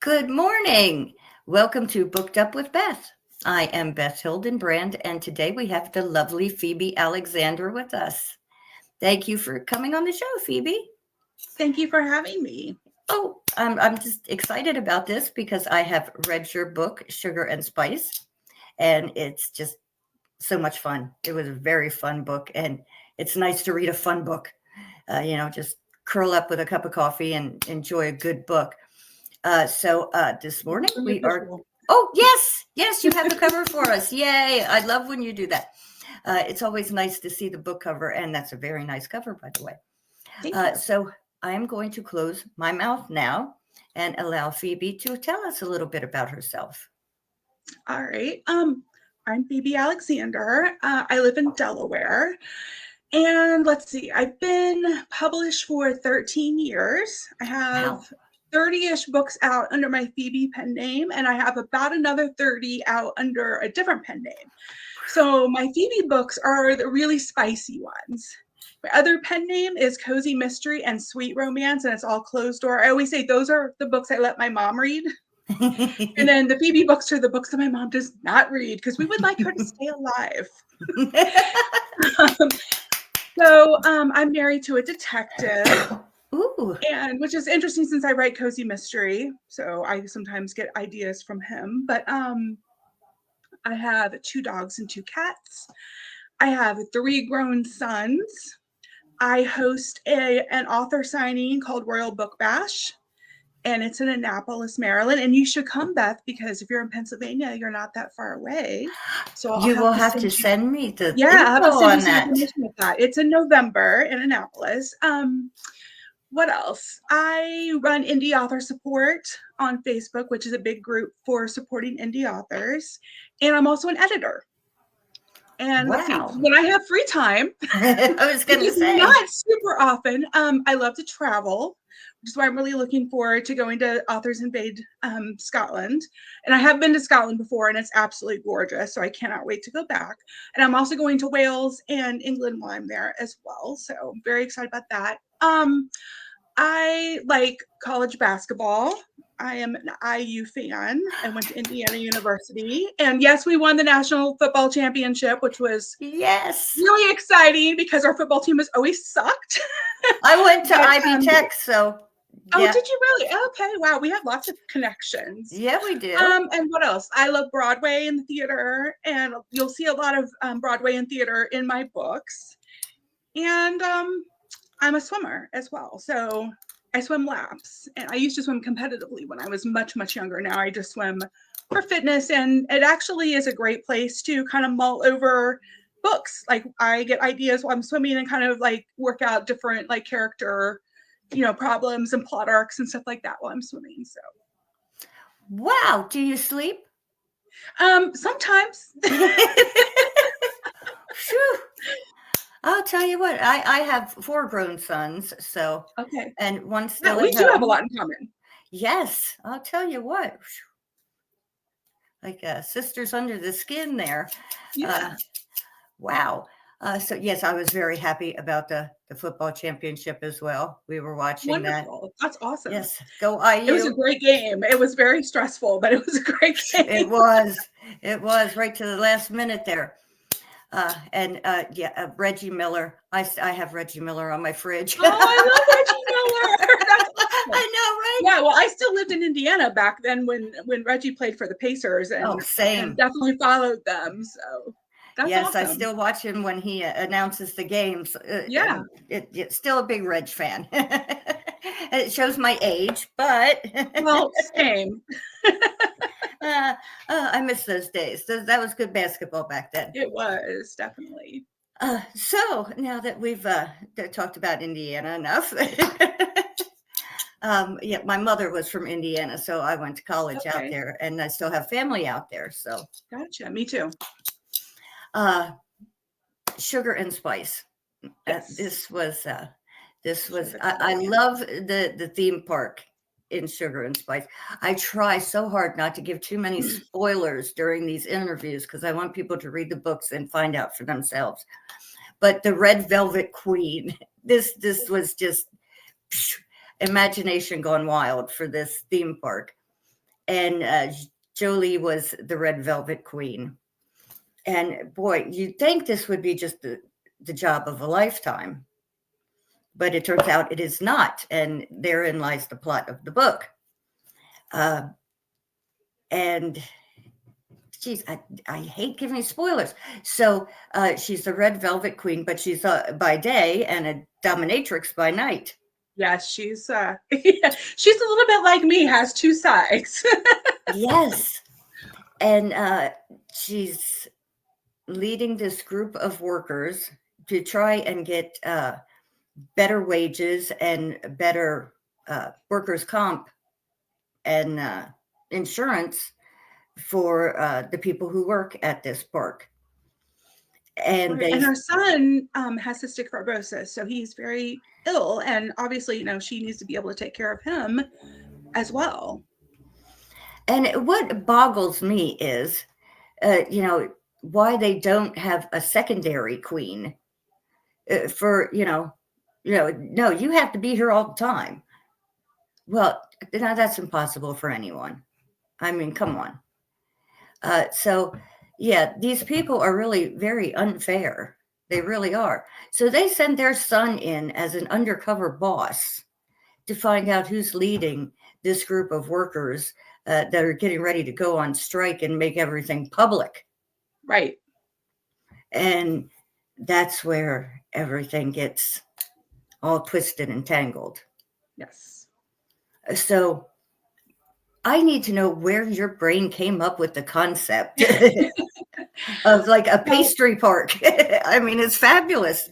Good morning. Welcome to Booked Up with Beth. I am Beth Hildenbrand, and today we have the lovely Phoebe Alexander with us. Thank you for coming on the show, Phoebe. Thank you for having me. Oh, I'm just excited about this because I have read your book, Sugar and Spice, and it's just so much fun. It was a very fun book, and it's nice to read a fun book. Just curl up with a cup of coffee and enjoy a good book. So this morning we are. Oh, yes, you have the cover for us. Yay. I love when you do that. It's always nice to see the book cover, and that's a very nice cover, by the way. Thank you. So I'm going to close my mouth now and allow Phoebe to tell us a little bit about herself. All right. I'm Phoebe Alexander. I live in Delaware. And let's see, I've been published for 13 years. I have 30-ish books out under my Phoebe pen name, and I have about another 30 out under a different pen name. So my Phoebe books are the really spicy ones. My other pen name is Cozy Mystery and Sweet Romance, and it's all closed door. I always say those are the books I let my mom read. And then the Phoebe books are the books that my mom does not read because we would like her to stay alive. I'm married to a detective. Ooh. And which is interesting since I write Cozy Mystery. So I sometimes get ideas from him. But I have 2 dogs and 2 cats. I have 3 grown sons. I host an author signing called Royal Book Bash. And it's in Annapolis, Maryland. And you should come, Beth, because if you're in Pennsylvania, you're not that far away. So you will have to send me the I have to send on you some that. information with that. It's in November in Annapolis. What else? I run indie author support on Facebook, which is a big group for supporting indie authors. And I'm also an editor. And when I have free time, I was going to say, not super often, I love to travel, which is why I'm really looking forward to going to Authors Invade Scotland. And I have been to Scotland before, and it's absolutely gorgeous, so I cannot wait to go back. And I'm also going to Wales and England while I'm there as well, so I'm very excited about that. I like college basketball. I am an IU fan. I went to Indiana University. And yes, we won the National Football Championship, which was really exciting because our football team has always sucked. I went to IB Tech, so. Oh, did you really? Okay, wow. We have lots of connections. Yeah, we do. And what else? I love Broadway and theater, and you'll see a lot of Broadway and theater in my books. And I'm a swimmer as well. So I swim laps, and I used to swim competitively when I was much, much younger. Now I just swim for fitness, and it actually is a great place to kind of mull over books. Like I get ideas while I'm swimming and kind of like work out different like character, problems and plot arcs and stuff like that while I'm swimming. So. Wow. Do you sleep? Sometimes. I'll tell you what, I have 4 grown sons, so okay, and one still. We do have a lot in common. Yes, I'll tell you what, like sisters under the skin there. Yeah. Wow. So yes, I was very happy about the football championship as well. We were watching Wonderful. that. That's awesome. Yes, go IU. It was a great game. It was very stressful, but it was a great game. It was right to the last minute there. Reggie Miller. I have Reggie Miller on my fridge. Oh, I love Reggie Miller. That's awesome. I know, right? Yeah, well, I still lived in Indiana back then when Reggie played for the Pacers, and, same. And definitely followed them. So that's awesome. I still watch him when he announces the games. Yeah, it's still a big Reg fan. It shows my age, but well, same. I miss those days. That was good basketball back then. It was definitely. So now that we've talked about Indiana enough, my mother was from Indiana, so I went to college out there, and I still have family out there. So gotcha. Me too. Sugar and Spice. Yes. This was. I love the theme park in Sugar and Spice. I try so hard not to give too many spoilers during these interviews because I want people to read the books and find out for themselves. But the Red Velvet Queen, this was just imagination gone wild for this theme park. and Jolie was the Red Velvet Queen. And boy, you'd think this would be just the job of a lifetime, but it turns out it is not. And therein lies the plot of the book. And geez, I hate giving spoilers. So she's the Red Velvet Queen, but she's by day and a dominatrix by night. Yes, she's yeah, she's a little bit like me, has two sides. Yes. And she's leading this group of workers to try and get better wages and better workers' comp and insurance for the people who work at this park. And right. And her son has cystic fibrosis, so he's very ill, and obviously, she needs to be able to take care of him as well. And what boggles me is, why they don't have a secondary queen for, no, you have to be here all the time. Well, that's impossible for anyone. I mean, come on. So, yeah, these people are really very unfair. They really are. So they send their son in as an undercover boss to find out who's leading this group of workers that are getting ready to go on strike and make everything public. Right. And that's where everything gets all twisted and tangled. Yes. So I need to know where your brain came up with the concept of like a pastry park. I mean, it's fabulous.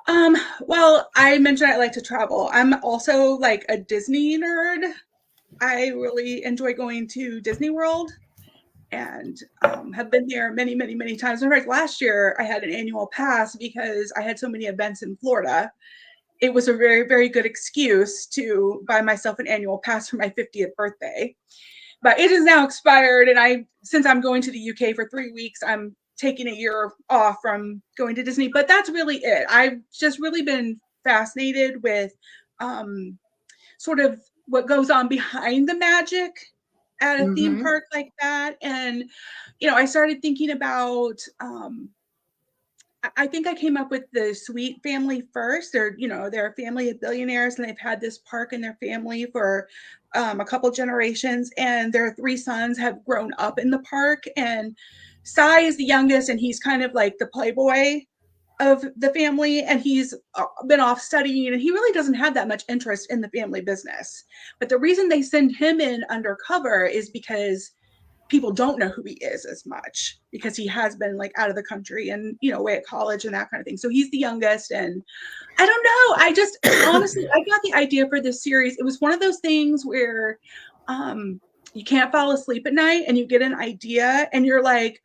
Well, I mentioned I like to travel. I'm also like a Disney nerd. I really enjoy going to Disney World and have been there many, many, many times. In fact, last year I had an annual pass because I had so many events in Florida. It was a very, very good excuse to buy myself an annual pass for my 50th birthday. But it is now expired, and since I'm going to the UK for 3 weeks, I'm taking a year off from going to Disney. But that's really it. I've just really been fascinated with sort of what goes on behind the magic at a theme park like that. And, I started thinking about, I think I came up with the Sweet family first. They're a family of billionaires, and they've had this park in their family for a couple generations, and their 3 sons have grown up in the park. And Cy is the youngest, and he's kind of like the playboy of the family, and he's been off studying, and he really doesn't have that much interest in the family business. But the reason they send him in undercover is because people don't know who he is as much, because he has been like out of the country and away at college and that kind of thing. So he's the youngest, and I don't know, I just honestly, I got the idea for this series. It was one of those things where you can't fall asleep at night and you get an idea and you're like,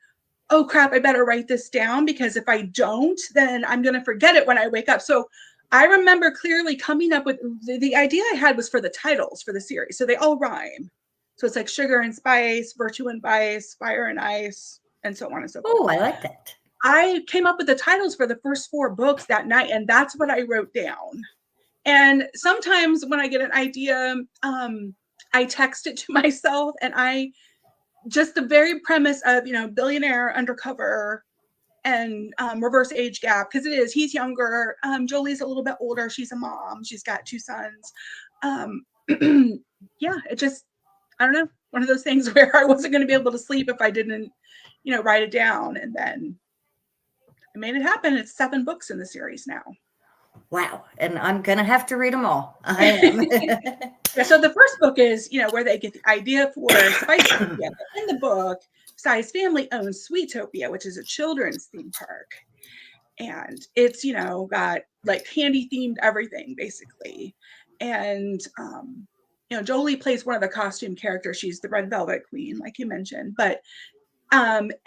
oh crap, I better write this down, because if I don't, then I'm going to forget it when I wake up. So I remember clearly coming up with the idea I had was for the titles for the series. So they all rhyme. So it's like Sugar and Spice, Virtue and Vice, Fire and Ice, and so on and so forth. Oh, I like that. I came up with the titles for the first 4 books that night, and that's what I wrote down. And sometimes when I get an idea, I text it to myself, and just the very premise of, billionaire undercover and reverse age gap, because he's younger. Jolie's a little bit older. She's a mom. She's got 2 sons. Yeah, it just, I don't know, one of those things where I wasn't going to be able to sleep if I didn't, write it down. And then I made it happen. It's 7 books in the series now. Wow. And I'm going to have to read them all. I am. Yeah, so the first book is, where they get the idea for Spicetopia. In the book, Cy's family owns Sweetopia, which is a children's theme park. And it's, got like candy themed everything, basically. And, Jolie plays one of the costume characters. She's the Red Velvet Queen, like you mentioned. But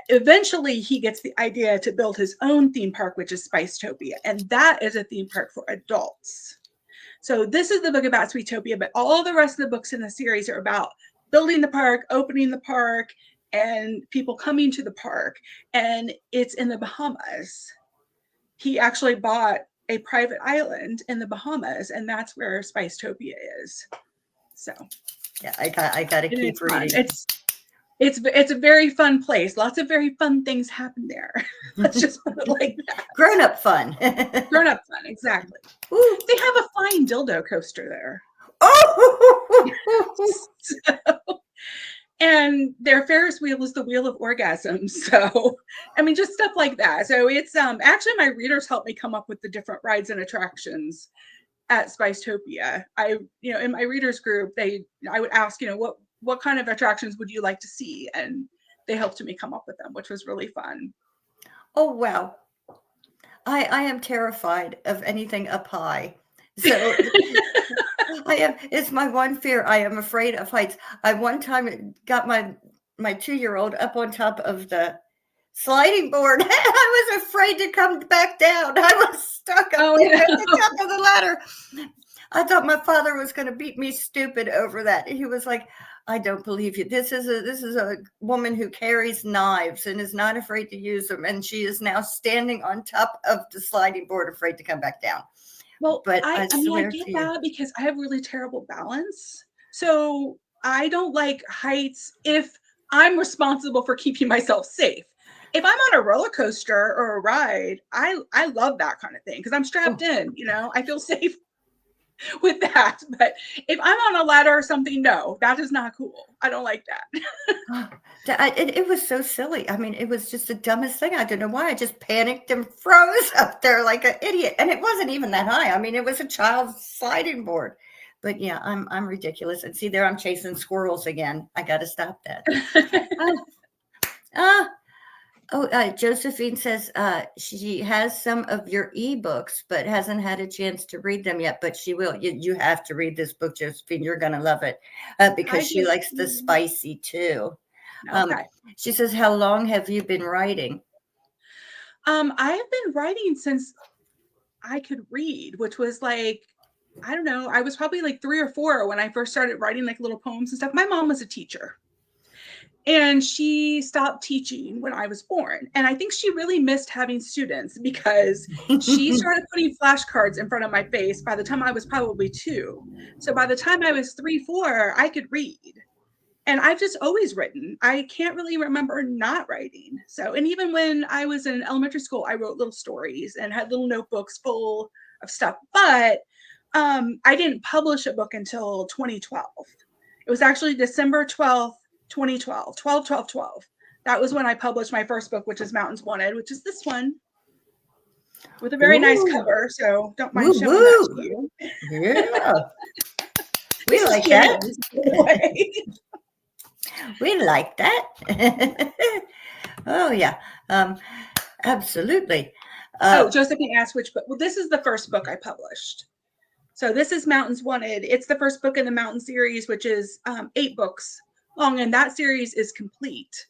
eventually he gets the idea to build his own theme park, which is Spicetopia. And that is a theme park for adults. So this is the book about Sweetopia, but all the rest of the books in the series are about building the park, opening the park, and people coming to the park. And it's in the Bahamas. He actually bought a private island in the Bahamas, and that's where Spicetopia is. So Yeah, I got to And keep it's fun. reading. It's a very fun place. Lots of very fun things happen there. Let's just put it like that. Grown up fun. Grown up fun, exactly. Ooh. They have a flying dildo coaster there. Oh! So, and their Ferris wheel is the wheel of orgasm. So, I mean, just stuff like that. So it's actually my readers helped me come up with the different rides and attractions at Spicetopia. In my readers group, I would ask, what kind of attractions would you like to see? And they helped me come up with them, which was really fun. Oh, wow. I am terrified of anything up high. So it's my one fear. I am afraid of heights. I one time got my 2-year-old up on top of the sliding board. I was afraid to come back down. I was stuck up there at the top of the ladder. I thought my father was going to beat me stupid over that. He was like, I don't believe you. This is a woman who carries knives and is not afraid to use them. And she is now standing on top of the sliding board, afraid to come back down. Well, but I swear get to that because I have really terrible balance. So I don't like heights if I'm responsible for keeping myself safe. If I'm on a roller coaster or a ride, I love that kind of thing because I'm strapped in, I feel safe with that. But if I'm on a ladder or something, no, that is not cool. I don't like that. It was so silly. I mean, it was just the dumbest thing. I don't know why. I just panicked and froze up there like an idiot. And it wasn't even that high. I mean, it was a child's sliding board. But yeah, I'm ridiculous. And see, there I'm chasing squirrels again. I got to stop that. Josephine says she has some of your ebooks, but hasn't had a chance to read them yet. But she will. You have to read this book, Josephine. You're going to love it because she likes the spicy too. Okay. She says, how long have you been writing? I have been writing since I could read, which was like, I don't know, I was probably like 3 or 4 when I first started writing like little poems and stuff. My mom was a teacher and she stopped teaching when I was born. And I think she really missed having students because she started putting flashcards in front of my face by the time I was probably 2. So by the time I was 3, 4, I could read. And I've just always written. I can't really remember not writing. So, and even when I was in elementary school, I wrote little stories and had little notebooks full of stuff. But I didn't publish a book until 2012. It was actually December 12th, 2012, 12/12/12. That was when I published my first book, which is Mountains Wanted, which is this one with a very nice cover. So don't mind showing that to you. Yeah. We like that. We like that. Oh, yeah. Absolutely. Josephine asked which book. Well, this is the first book I published. So this is Mountains Wanted. It's the first book in the Mountain series, which is 8 books long, and that series is complete.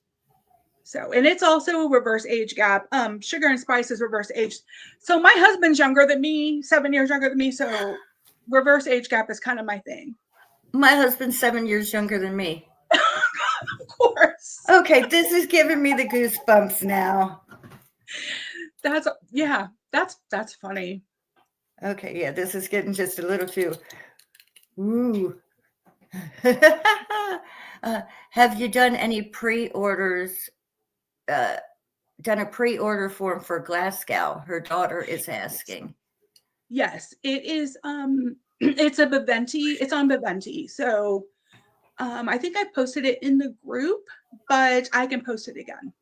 So, and it's also a reverse age gap. Sugar and Spice is reverse age. So my husband's younger than me, 7 years younger than me. So reverse age gap is kind of my thing. My husband's 7 years younger than me. Of course. Okay, this is giving me the goosebumps now. That's funny. Okay, yeah, this is getting just a little too. Ooh. Have you done any pre-orders? Done a pre-order form for Glasgow? Her daughter is asking. Yes, it is. It's a Baventi. It's on Baventi. So I think I posted it in the group, but I can post it again.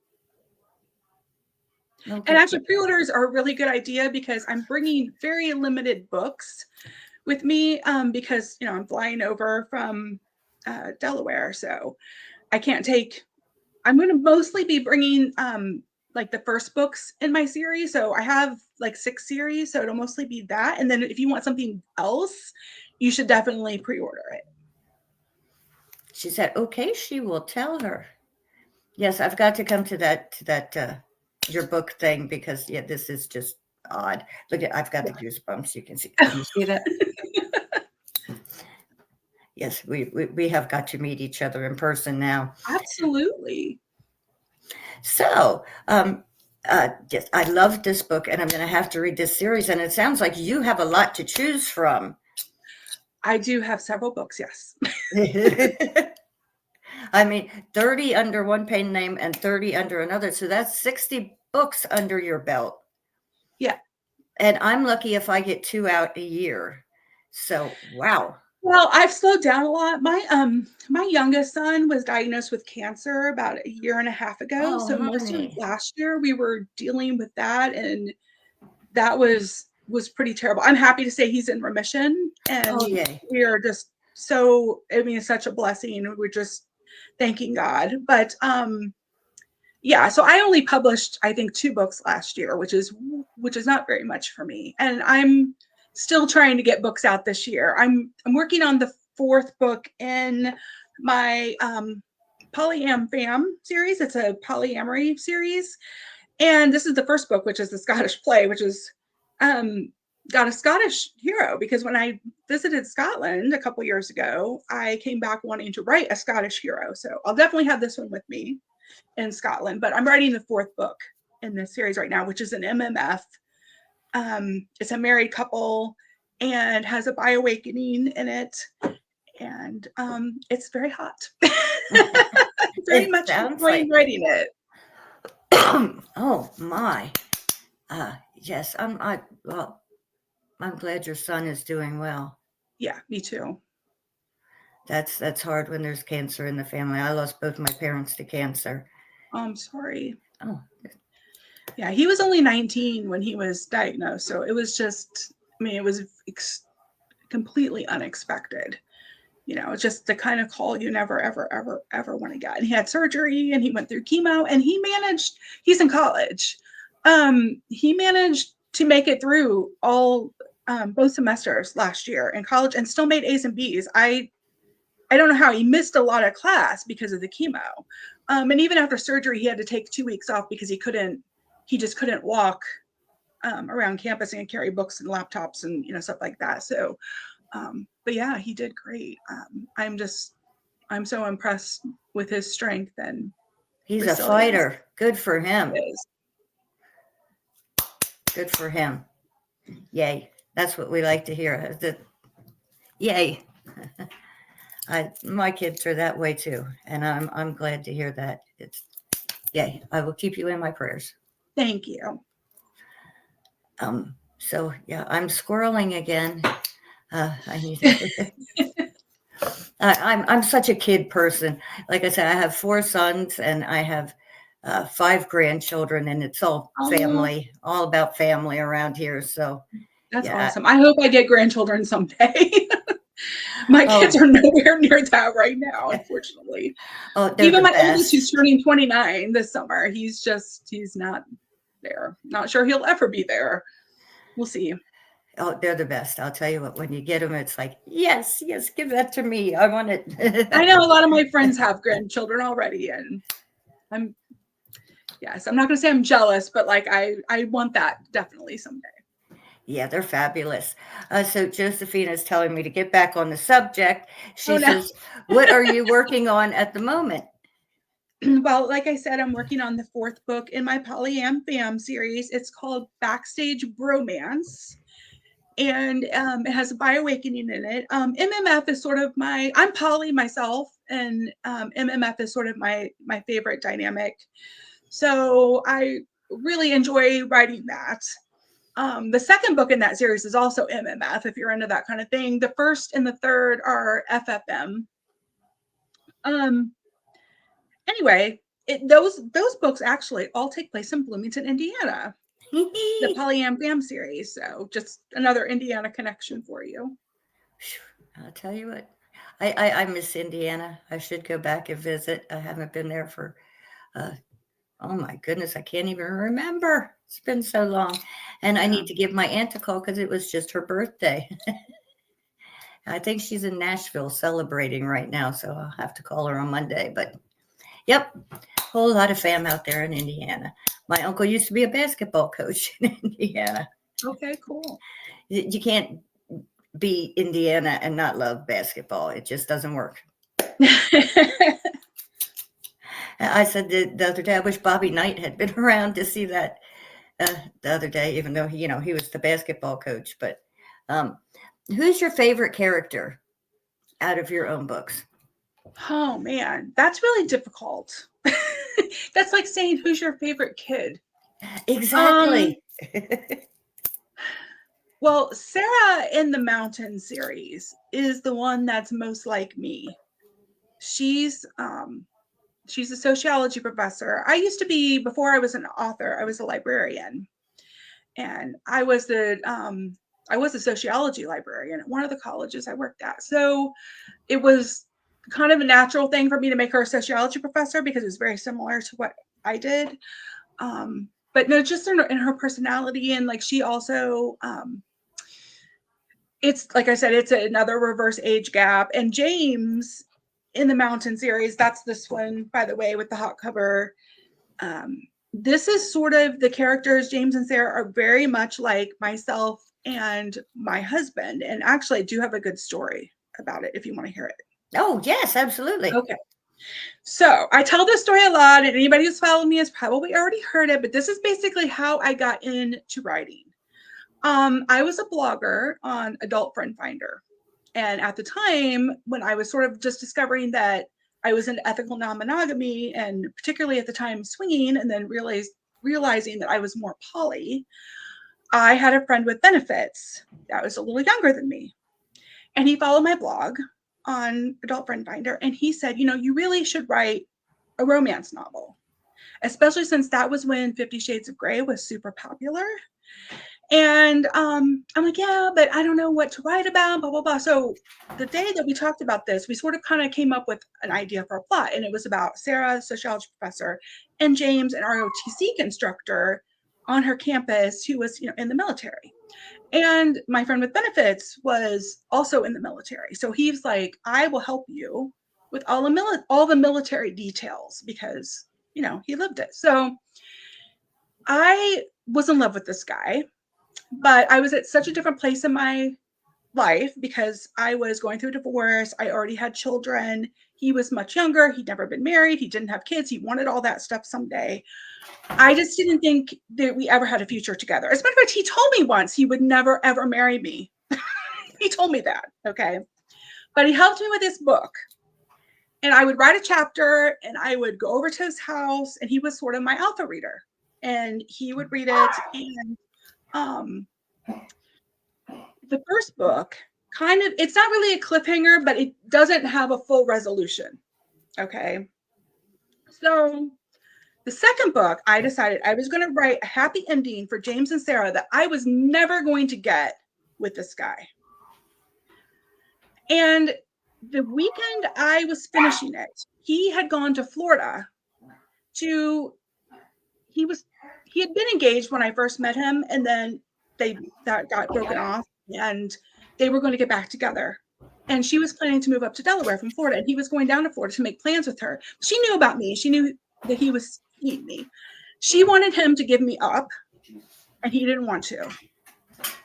Okay. And actually, pre-orders are a really good idea because I'm bringing very limited books with me because, I'm flying over from Delaware. So I can't take, I'm going to mostly be bringing like the first books in my series. So I have like 6 series. So it'll mostly be that. And then if you want something else, you should definitely pre-order it. She said, okay, she will tell her. Yes, I've got to come to that your book thing because this is just odd. Look at, I've got the goosebumps. You can see that? Yes, we have got to meet each other in person now. Absolutely. So, yes, I love this book and I'm going to have to read this series. And it sounds like you have a lot to choose from. I do have several books, yes. I mean, 30 under one pen name and 30 under another. So that's 60 books under your belt. Yeah. And I'm lucky if I get 2 out a year. So, wow. Well, I've slowed down a lot. My youngest son was diagnosed with cancer about a year and a half ago. Oh, So most of honey. last year we were dealing with that, and that was pretty terrible. I'm happy to say he's in remission, and Oh, yay. we are just so, I mean, it's such a blessing. We're just thanking God. But yeah, so I only published, I think, 2 books last year, which is not very much for me. And I'm still trying to get books out this year. I'm working on the 4th book in my Polyam Fam series. It's a polyamory series. And this is the 1st book, which is the Scottish play, which is got a Scottish hero, because when I visited Scotland a couple years ago, I came back wanting to write a Scottish hero. So I'll definitely have this one with me in Scotland, but I'm writing the 4th book in this series right now, which is an MMF. It's a married couple and has a bioawakening in it, and it's very hot. Very much enjoying writing it. Oh my. Yes, I'm glad your son is doing well. Yeah, me too. That's hard when there's cancer in the family. I lost both my parents to cancer. Oh, I'm sorry. Oh. Yeah, he was only 19 when he was diagnosed, so it was just, I mean, it was completely unexpected. You know, it's just the kind of call you never, ever, ever, ever want to get. And he had surgery, and he went through chemo, and he's in college. He managed to make it through all both semesters last year in college, and still made A's and B's. I don't know how he missed a lot of class because of the chemo. And even after surgery, he had to take 2 weeks off because he just couldn't walk around campus and carry books and laptops and, you know, stuff like that. So, but yeah, he did great. I'm so impressed with his strength, and he's a fighter. Good for him. Good for him. Yay. That's what we like to hear. Yay. My kids are that way too, and I'm glad to hear that. It's yay. I will keep you in my prayers. Thank you. So yeah, I'm squirreling again. I need I'm such a kid person. Like I said, I have 4 sons and I have 5 grandchildren, and it's all family, all about family around here. So that's awesome. I hope I get grandchildren someday. My kids are nowhere near that right now, unfortunately. Even my oldest, who's turning 29 this summer, he's not there. Not sure he'll ever be there. We'll see. Oh, they're the best. I'll tell you what, when you get them, it's like, yes, give that to me. I want it. I know a lot of my friends have grandchildren already, and I'm not going to say I'm jealous, but like I want that definitely someday. Yeah, they're fabulous. So Josephine is telling me to get back on the subject. She says, what are you working on at the moment? Well, like I said, I'm working on the 4th book in my Polyam Fam series. It's called Backstage Bromance, and it has a bioawakening in it. MMF is sort of I'm poly myself, and MMF is sort of my favorite dynamic. So I really enjoy writing that. The 2nd book in that series is also MMF, if you're into that kind of thing. The 1st and the 3rd are FFM. Anyway, those books actually all take place in Bloomington, Indiana. The Polyam Fam series. So just another Indiana connection for you. I'll tell you what, I miss Indiana. I should go back and visit. I haven't been there for, oh my goodness, I can't even remember. It's been so long. And I need to give my aunt a call because it was just her birthday. I think she's in Nashville celebrating right now, so I'll have to call her on Monday. But yep, whole lot of fam out there in Indiana. My uncle used to be a basketball coach in Indiana. Okay, cool. You can't be Indiana and not love basketball. It just doesn't work. I said the other day, I wish Bobby Knight had been around to see that the other day, even though he was the basketball coach. But Who's your favorite character out of your own books? Oh man, that's really difficult. That's like saying who's your favorite kid. Um, Exactly. well, Sarah in the Mountain series is the one that's most like me. She's she's a sociology professor. I used to be, before I was an author, I was a librarian, and I was a sociology librarian at one of the colleges I worked at. So it was kind of a natural thing for me to make her a sociology professor because it was very similar to what I did. But no, just in her personality, and like she also, it's like I said, it's another reverse age gap. And James in the Mountain series, that's this one, by the way, with the hot cover. This is sort of the characters. James and Sarah are very much like myself and my husband. And actually, I do have a good story about it if you want to hear it. Oh, yes, absolutely. Okay. So I tell this story a lot, and anybody who's followed me has probably already heard it, but this is basically how I got into writing. I was a blogger on Adult Friend Finder. And at the time, when I was sort of just discovering that I was into ethical non-monogamy, and particularly at the time swinging, and then realizing that I was more poly, I had a friend with benefits that was a little younger than me. And he followed my blog on Adult Friend Finder, and he said, you know, you really should write a romance novel, especially since that was when 50 Shades of Grey was super popular. And I'm like, yeah, but I don't know what to write about, blah, blah, blah. So the day that we talked about this, we sort of kind of came up with an idea for a plot. And it was about Sarah, a sociology professor, and James, an ROTC instructor on her campus who was, you know, in the military. And my friend with benefits was also in the military. So he's like, I will help you with all the military details because, you know, he lived it. So I was in love with this guy, but I was at such a different place in my life because I was going through a divorce. I already had children. He was much younger. He'd never been married. He didn't have kids. He wanted all that stuff someday. I just didn't think that we ever had a future together. As a matter of fact, he told me once he would never, ever marry me. He told me that. Okay. But he helped me with this book. And I would write a chapter and I would go over to his house, and he was sort of my alpha reader. And he would read it. And the first book kind of, it's not really a cliffhanger, but it doesn't have a full resolution. Okay. So the second book, I decided I was going to write a happy ending for James and Sarah that I was never going to get with this guy. And the weekend I was finishing it, he had gone to Florida to, he had been engaged when I first met him, and then that got broken off, and they were going to get back together. And she was planning to move up to Delaware from Florida, and he was going down to Florida to make plans with her. She knew about me. She knew that he was seeing me. She wanted him to give me up, and he didn't want to.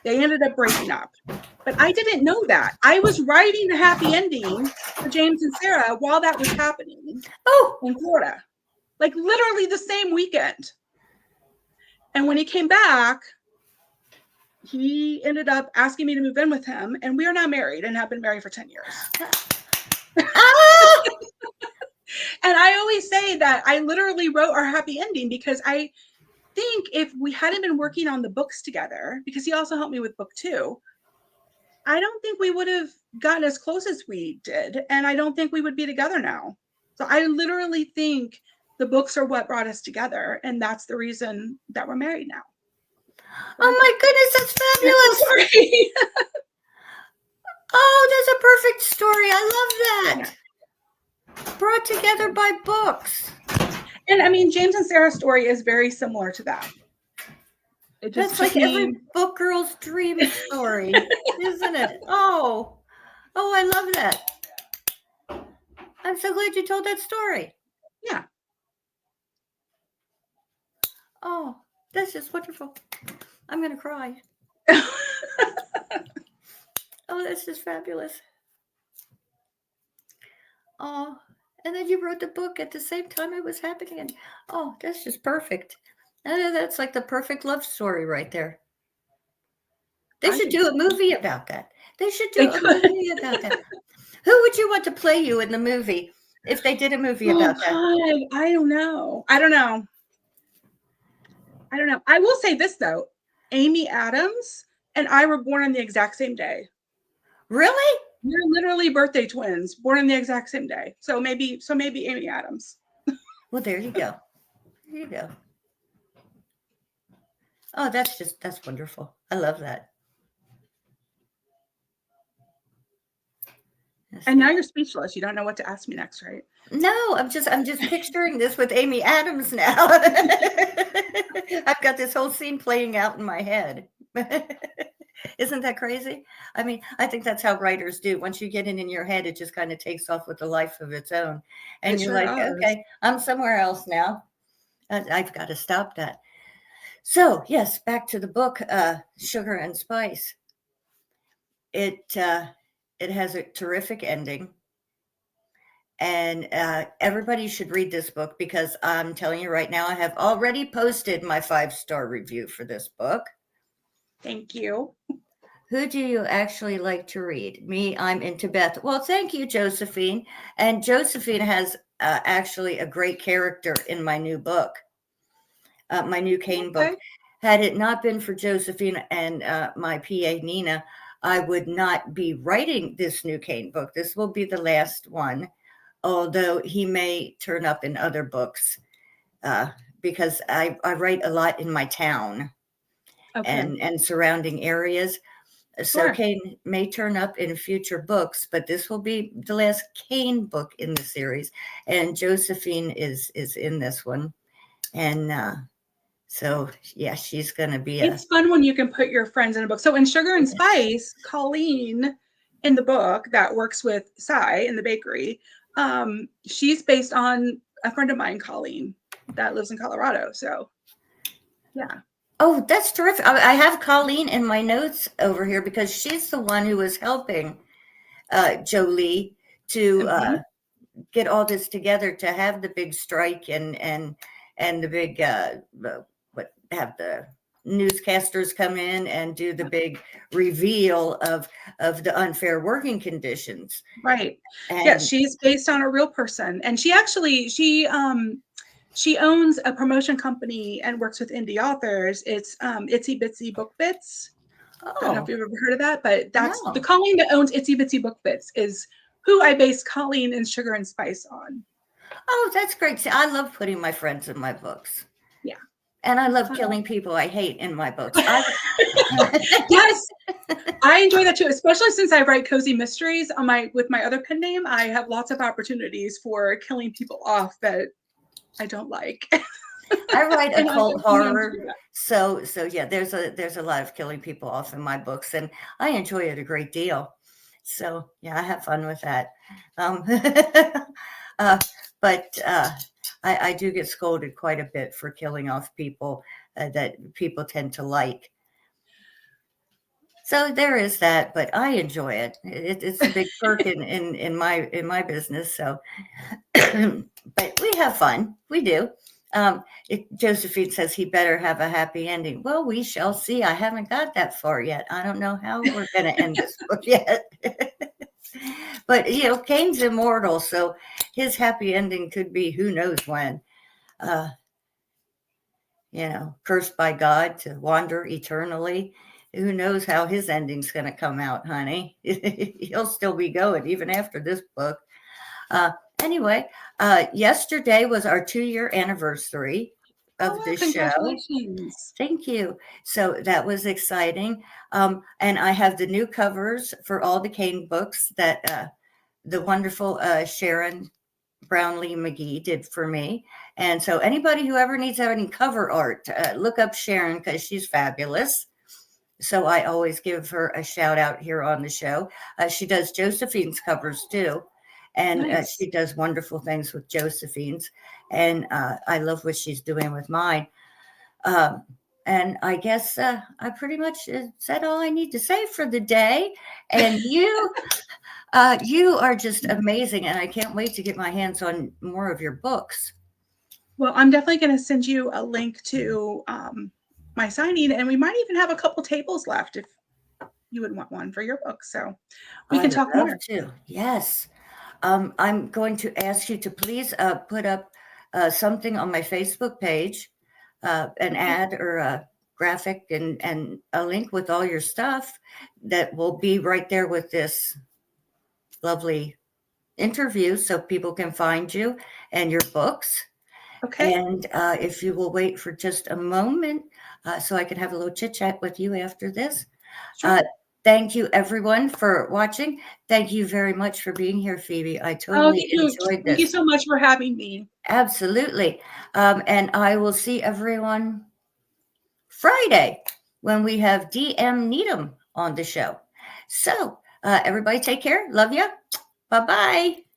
They ended up breaking up. But I didn't know that. I was writing the happy ending for James and Sarah while that was happening in Florida, like literally the same weekend. And when he came back, he ended up asking me to move in with him, and we are now married and have been married for 10 years. And I always say that I literally wrote our happy ending because I think if we hadn't been working on the books together, because he also helped me with book 2, I don't think we would have gotten as close as we did. And I don't think we would be together now. So I literally think the books are what brought us together. And that's the reason that we're married now. Oh my goodness, that's fabulous. Oh, that's a perfect story. I love that. Yeah. Brought together by books. And I mean, James and Sarah's story is very similar to that. It just That's like every book girl's dream story, isn't it? Oh, I love that. I'm so glad you told that story. Yeah. Oh, that's just wonderful. I'm going to cry. Oh, that's just fabulous. Oh, and then you wrote the book at the same time it was happening. And oh, that's just perfect. And that's like the perfect love story right there. They should do a movie about that. They should They do a could. movie about that. Who would you want to play you in the movie if they did a movie Oh about that? God, I don't know. I don't know. I don't know. I will say this though, Amy Adams and I were born on the exact same day. Really? We're literally birthday twins, born on the exact same day. So maybe Amy Adams. Well, there you go. There you go. Oh, that's wonderful. I love that. And now you're speechless. You don't know what to ask me next, right? No, I'm just picturing this with Amy Adams now. I've got this whole scene playing out in my head. Isn't that crazy? I mean, I think that's how writers do. Once you get it in your head, it just kind of takes off with a life of its own. And It you're sure like, does. okay, I'm somewhere else now. I've got to stop that. So, yes, back to the book, Sugar and Spice. It has a terrific ending. And everybody should read this book because I'm telling you right now, I have already posted my 5-star review for this book. Thank you. Who do you actually like to read? Me, I'm into Beth. Well, thank you, Josephine. And Josephine has actually a great character in my new book, my new Kane book. Okay. Had it not been for Josephine and my PA, Nina, I would not be writing this new Kane book. This will be the last one, although he may turn up in other books because I write a lot in my town Okay. and surrounding areas. So Sure. Kane may turn up in future books, but this will be the last Kane book in the series. And Josephine is in this one. And so, yeah, she's going to be It's fun when you can put your friends in a book. So in Sugar and Spice, Colleen in the book that works with Cy in the bakery, she's based on a friend of mine, Colleen, that lives in Colorado. So yeah. Oh, that's terrific. I have Colleen in my notes over here because she's the one who was helping Jolie to Mhm. get all this together to have the big strike and the big what have the newscasters come in and do the big reveal of the unfair working conditions. Right. Yeah, And she's based on a real person. And she owns a promotion company and works with indie authors. It's Itsy Bitsy Book Bits. I don't know if oh you've ever heard of that, but that's the no. Colleen that owns Itsy Bitsy Book Bits is who I base Colleen and Sugar and Spice on. Oh, that's great. See, I love putting my friends in my books. Yeah. And I love killing people I hate in my books. Yes, I enjoy that too, especially since I write cozy mysteries on with my other pen name. I have lots of opportunities for killing people off that I don't like. I write And I occult continue to horror, do that. so yeah, there's a lot of killing people off in my books, and I enjoy it a great deal. So yeah, I have fun with that. Um, uh, but I do get scolded quite a bit for killing off people that people tend to like. So there is that, but I enjoy it. It's a big perk in my business. So, but we have fun. We do. Josephine says he better have a happy ending. Well, we shall see. I haven't got that far yet. I don't know how we're going to end this book yet. But Cain's immortal, so his happy ending could be who knows when. Uh, cursed by God to wander eternally. Who knows how his ending's going to come out, honey? He'll still be going even after this book. Anyway, yesterday was our 2-year anniversary of this show. Congratulations. Thank you. So that was exciting. And I have the new covers for all the Kane books that the wonderful Sharon Brownlee McGee did for me. And so anybody who ever needs any cover art, look up Sharon because she's fabulous. So I always give her a shout out here on the show. She does Josephine's covers too. And Nice. she does wonderful things with Josephine's. And I love what she's doing with mine. And I guess I pretty much said all I need to say for the day. And you are just amazing. And I can't wait to get my hands on more of your books. Well, I'm definitely going to send you a link to my signing, and we might even have a couple tables left you would want one for your book. So we I can would talk love more. to. Yes. I'm going to ask you to please put up something on my Facebook page, an Okay. ad or a graphic and a link with all your stuff that will be right there with this lovely interview so people can find you and your books. Okay. And if you will wait for just a moment so I can have a little chit chat with you after this. Sure. Thank you, everyone, for watching. Thank you very much for being here, Phoebe. I Oh, totally thank you. enjoyed Thank you this. so much for having me. Absolutely. And I will see everyone Friday when we have DM Needham on the show. So, everybody take care. Love you. Bye bye.